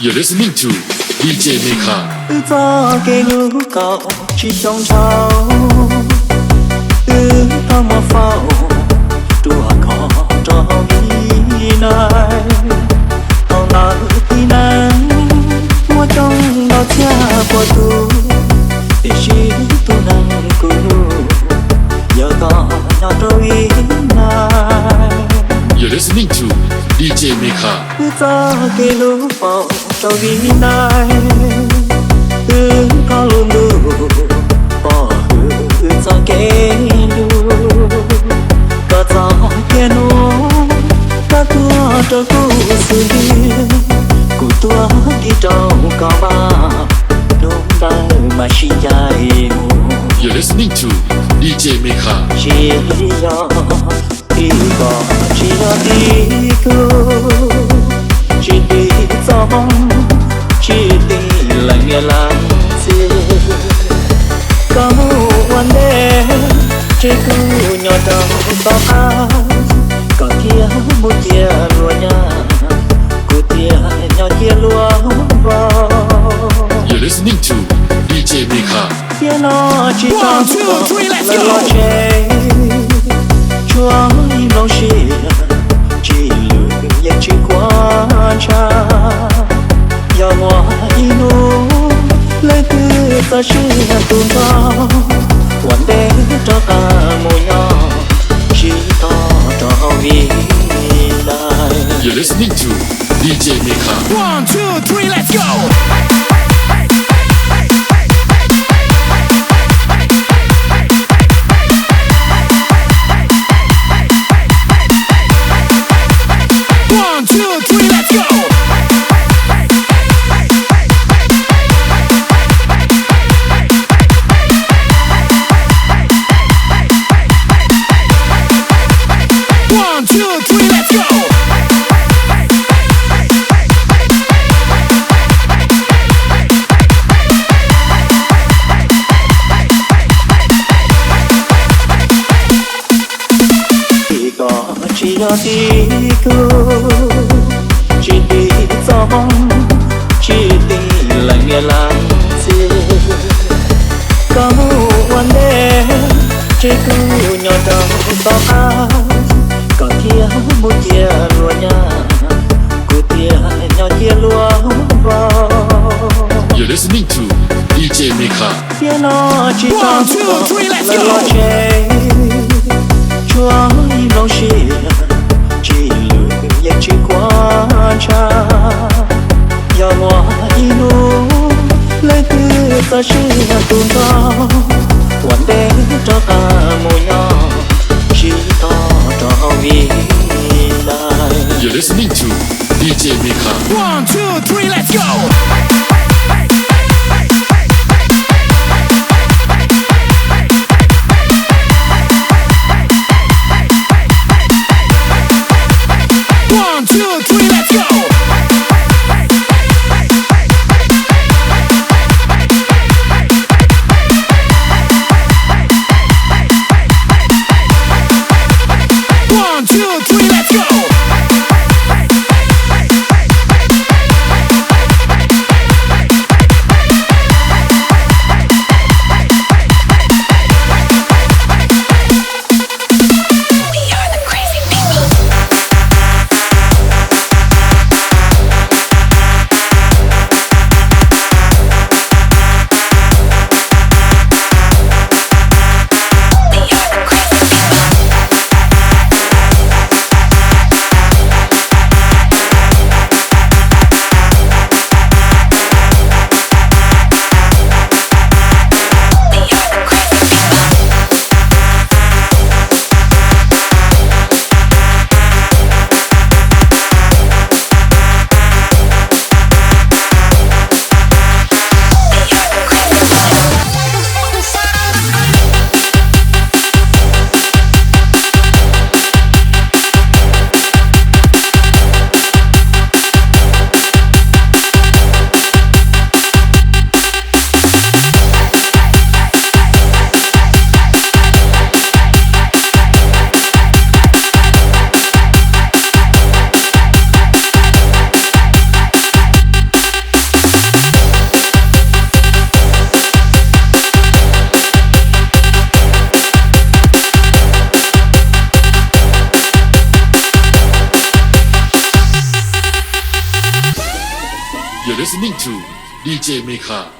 You're listening to DJ Mika. Gió cây ngữ cậu chỉ trong trao thơ mơ phao đùa khó cho mi này tao nói thì nắng mua trong đó cha của tu để chỉ tu năng cũ giờ có nhỏ trôi này. You're listening to DJ Mika. Gió cây ngữ cậu cho mi này có luôn đủ bỏ hư cho kê đủ có gió kia nô có tua cho cô sự hiên cô tua đi trong có ba đúng đời mà chỉ dài mù. You're listening to DJ Mika. Chỉ do đi có chỉ do đi cứ chỉ đi trong chỉ đi là nghe lắm có one day chỉ cứ nhỏ đầu to áo có kia một tia lúa nhà cô tia nhỏ kia lúa vào. You're listening to DJ Mika. Tia nó chỉ trong lời lo chê chúa im lòng chỉ lừa nhẹ chỉ qua cha giờ hoa inu lấy từ ta chỉ tuôn vào one day cho ta mùi nhỏ chỉ to cho vì lại. You're listening to DJ Mika. 1, 2, 3, let's go. Chỉ do đi cứ chỉ đi trong chỉ đi là nghe lắm gì có one day chỉ cứ nhỏ đầu to áo có kia một tia lúa nhà cô tia nhỏ kia lúa vào. You're listening to DJ Mika. Tia nó chỉ trong lời lo chê chúa im lòng chỉ lừa nhẹ chỉ qua cha giờ hoa inu lấy từ ta chỉ tuôn vào one day cho ta mùi nhỏ chỉ to cho vì lại. You're listening to DJ Mika. 1, 2, 3, let's go. You're listening to DJ Mika.